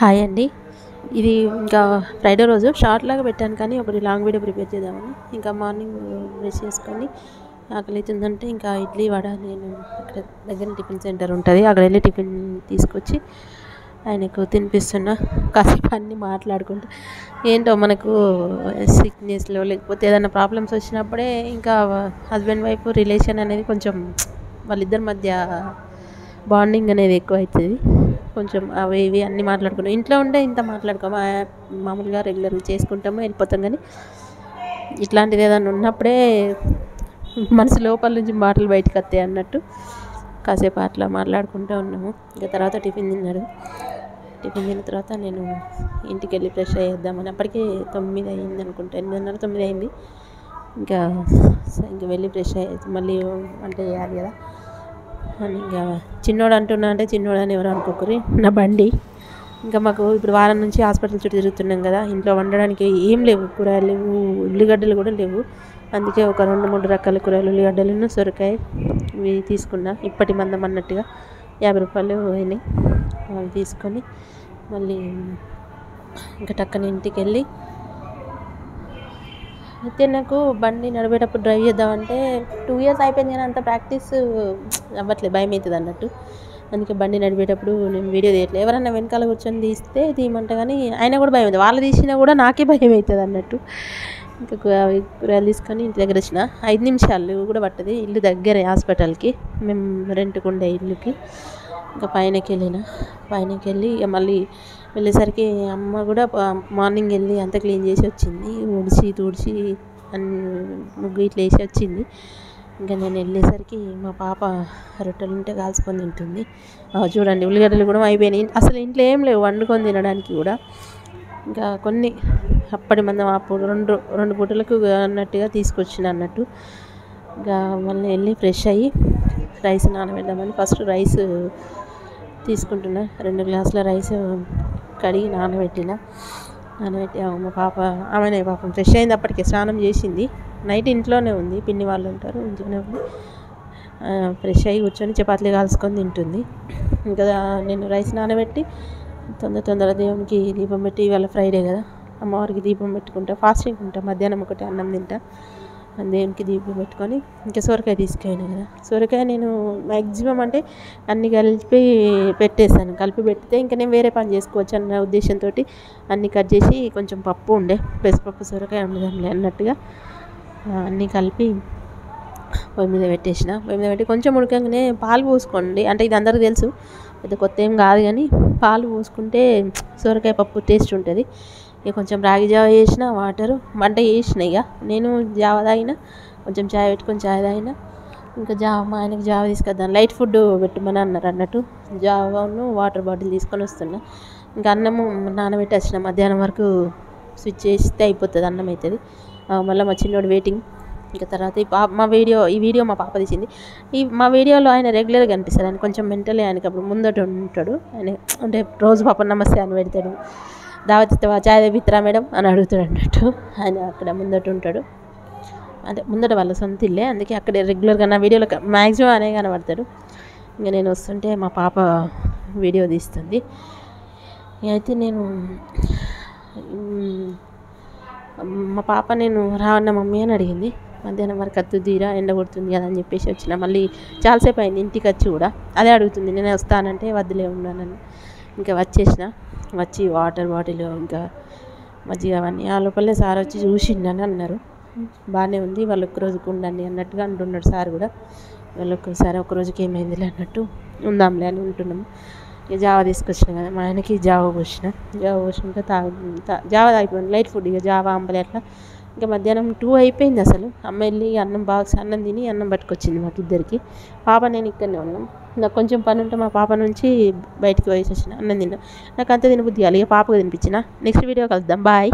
Hi అండి. ఇది ఇంకా ఫ్రైడే రోజు షార్ట్ లాగా పెట్టాను, కానీ ఒకటి లాంగ్ వీడియో ప్రిపేర్ చేద్దామని. ఇంకా మార్నింగ్ బ్రష్ చేసుకొని ఆకలి అవుతుందంటే ఇంకా ఇడ్లీ వడ, నేను ఇక్కడ దగ్గర టిఫిన్ సెంటర్ ఉంటుంది, అక్కడ వెళ్ళి టిఫిన్ తీసుకొచ్చి ఆయనకు తినిపిస్తున్నా. కాసేపు అన్నీ మాట్లాడుకుంటూ, ఏంటో మనకు సిక్నెస్లో లేకపోతే ఏదైనా ప్రాబ్లమ్స్ వచ్చినప్పుడే ఇంకా హస్బెండ్ వైఫ్ రిలేషన్ అనేది కొంచెం వాళ్ళిద్దరి మధ్య బాండింగ్ అనేది ఎక్కువ అవుతుంది. కొంచెం అవి ఇవి అన్నీ మాట్లాడుకున్నాం. ఇంట్లో ఉంటే ఇంత మాట్లాడుకోము, మామూలుగా రెగ్యులర్గా చేసుకుంటాము, వెళ్ళిపోతాం. కానీ ఇట్లాంటిది ఏదైనా ఉన్నప్పుడే మనసు లోపల నుంచి మాటలు బయటకు వస్తాయి అన్నట్టు కాసేపు అట్లా మాట్లాడుకుంటూ ఉన్నాము. ఇంకా తర్వాత టిఫిన్ తిన్నాడు. టిఫిన్ తిన్న తర్వాత నేను ఇంటికి వెళ్ళి ఫ్రెష్ అయ్యేద్దామని, అప్పటికే 9 అయింది అనుకుంటా, 8:30 9 అయింది. ఇంకా వెళ్ళి ఫ్రెష్ అయ్యి మళ్ళీ వంట చేయాలి కదా అని. ఇంకా చిన్నోడు అంటున్నా అంటే చిన్నోడు అని ఎవరు అనుకోకరి, నా బండి. ఇంకా మాకు ఇప్పుడు వారం నుంచి హాస్పిటల్ చుట్టూ తిరుగుతున్నాం కదా, ఇంట్లో వండడానికి ఏం లేవు, కూరగాయలు లేవు, ఉల్లిగడ్డలు కూడా లేవు. అందుకే ఒక 2-3 రకాల కూరగాయలు, ఉల్లిగడ్డలను సొరకాయ ఇవి తీసుకున్నా, ఇప్పటి మందం అన్నట్టుగా 50 రూపాయలు అయినాయి. అవి తీసుకొని మళ్ళీ ఇంకా టక్కన ఇంటికి వెళ్ళి, అయితే నాకు బండి నడిపేటప్పుడు డ్రైవ్ చేద్దామంటే 2 ఇయర్స్ అయిపోయింది, కానీ అంత ప్రాక్టీస్ అవ్వట్లేదు, భయం అవుతుంది అన్నట్టు. అందుకే బండి నడిపేటప్పుడు నేను వీడియో తీయట్లేదు. ఎవరన్నా వెనకాల కూర్చొని తీస్తే తీయమంటే, కానీ అయినా కూడా భయం అవుతుంది, వాళ్ళు తీసినా కూడా నాకే భయం అవుతుంది అన్నట్టు. ఇంకా కూరగాయలు తీసుకొని ఇంటి దగ్గర వచ్చిన 5 నిమిషాలు కూడా పట్టదు, ఇల్లు దగ్గరే హాస్పిటల్కి, మేము రెంట్కు ఉండే ఇల్లుకి. ఇంకా పైనకి వెళ్ళి ఇక మళ్ళీ వెళ్ళేసరికి అమ్మ కూడా మార్నింగ్ వెళ్ళి అంతా క్లీన్ చేసి వచ్చింది, ఊడ్చి తుడిచి అన్ని ముగ్గు ఇట్లా వేసి వచ్చింది. ఇంకా నేను వెళ్ళేసరికి మా పాప రొట్టెలు ఉంటే కాల్చుకొని తింటుంది. చూడండి, ఉల్లిగడ్డలు కూడా అయిపోయినాయి. అసలు ఇంట్లో ఏం లేవు వండుకొని తినడానికి కూడా. ఇంకా కొన్ని అప్పటి మందం అప్పుడు రెండు పూటలకు అన్నట్టుగా తీసుకొచ్చిన అన్నట్టు. ఇంకా మళ్ళీ వెళ్ళి ఫ్రెష్ అయ్యి రైస్ నానబెడదామని ఫస్ట్ రైస్ తీసుకుంటున్నా. 2 గ్లాసుల రైస్ కడిగి నానబెట్టి మా పాప ఆమెనే పాపం ఫ్రెష్ అయింది, అప్పటికే స్నానం చేసింది. నైట్ ఇంట్లోనే ఉంది, పిన్ని వాళ్ళు ఉంటారు, ఇంట్లోనే ఉంది. ఫ్రెష్ అయ్యి కూర్చొని చపాతీలు కాల్చుకొని తింటుంది. ఇంకా నేను రైస్ నానబెట్టి తొందర దేవునికి దీపం పెట్టి, ఇవాళ ఫ్రైడే కదా, అమ్మవారికి దీపం పెట్టుకుంటా, ఫాస్టింగ్ ఉంటా. మధ్యాహ్నం ఒకటి అన్నం తింటా, దేవునికి దీపం పెట్టుకొని ఇంకా సొరకాయ తీసుకెళ్ళాను కదా. సొరకాయ నేను మ్యాక్సిమం అంటే అన్నీ కలిపి పెట్టేసాను, కలిపి పెడితే ఇంకా నేను వేరే పని చేసుకోవచ్చు అన్న ఉద్దేశంతో అన్నీ కట్ చేసి, కొంచెం పప్పు ఉండే, పెసరపప్పు సొరకాయ ఉండదండి అన్నట్టుగా అన్నీ కలిపి పొయ్యి మీద పెట్టేసిన. పొయ్యి మీద పెట్టి కొంచెం ఉడకంగానే పాలు పోసుకోండి, అంటే ఇది అందరికీ తెలుసు, పెద్ద కొత్త ఏం కాదు, కానీ పాలు పోసుకుంటే సొరకాయ పప్పు టేస్ట్ ఉంటుంది. ఇక కొంచెం రాగి జావ చేసిన, వాటరు వంట చేసిన. ఇక నేను జావ తాగిన, కొంచెం చాయ్ పెట్టుకొని చాయ్ తాగిన. ఇంకా మా ఆయనకి జావ తీసుకొద్దాను, లైట్ ఫుడ్ పెట్టమని అన్నారు అన్నట్టు, జావను వాటర్ బాటిల్ తీసుకొని వస్తున్నా. ఇంకా అన్నము నానబెట్టి వచ్చిన, మధ్యాహ్నం వరకు స్విచ్ చేస్తే అయిపోతుంది, అన్నం అవుతుంది. మళ్ళీ మా చిన్నోడు వెయిటింగ్. ఇంకా తర్వాత ఈ వీడియో మా పాప తీసింది. మా వీడియోలో ఆయన రెగ్యులర్గా కనిపిస్తాడు, ఆయన కొంచెం మెంటలీ, ఆయనకి అప్పుడు ముందట ఉంటాడు. ఆయన అంటే రోజు పాప నమస్తే అని పెడతాడు, దావత్ ఇస్తావా, చాయ్ తెప్పిస్తారా మేడం అని అడుగుతాడు అన్నట్టు. ఆయన అక్కడ ముందట ఉంటాడు, అంటే ముందట వాళ్ళ సొంత ఇల్లే, అందుకే అక్కడే రెగ్యులర్గా నా వీడియోలో మ్యాక్సిమం అనే కనబడతాడు. ఇంకా నేను వస్తుంటే మా పాప వీడియో తీస్తుంది. అయితే నేను మా పాప నేను రావన్న మమ్మీ అని అడిగింది. మధ్యాహ్నం వరకు అత్తుదీరా, ఎండ కొడుతుంది కదా అని చెప్పేసి వచ్చిన. మళ్ళీ చాలాసేపు అయింది ఇంటికి వచ్చి కూడా అదే అడుగుతుంది, నేను వస్తానంటే వద్దులే ఉన్నానని. ఇంకా వచ్చి వాటర్ బాటిల్ ఇంకా మజ్జిగ అవన్నీ, ఆ లోపలే సార్ వచ్చి చూసిండని అన్నారు. బాగానే ఉంది, వాళ్ళు ఒక్కరోజుకి ఉండండి అన్నట్టుగా అంటున్నాడు సార్ కూడా. వాళ్ళు ఒక్కసారి ఒక్కరోజుకి ఏమైందిలే అన్నట్టు ఉందాంలే అని ఉంటున్నాము. ఇక జావ తీసుకొచ్చిన కదా, మా ఆయనకి జావ పోసినాక జావ తాగిపోయింది, లైట్ ఫుడ్ ఇక జావ అంబలి అట్లా. ఇంకా మధ్యాహ్నం 2 అయిపోయింది అసలు. అమ్మ వెళ్ళి అన్నం తిని అన్నం పట్టుకొచ్చింది మాకు ఇద్దరికి. పాప నేను ఇక్కడనే ఉన్నాం. నాకు కొంచెం పని ఉంటే మా పాప నుంచి బయటికి పోయేసి వచ్చిన, అన్నం తిన్నా. నాకు అంత తినబుద్ధి కాదు, ఇక పాపకు తినిపించిన. నెక్స్ట్ వీడియో కలుద్దాం, బాయ్.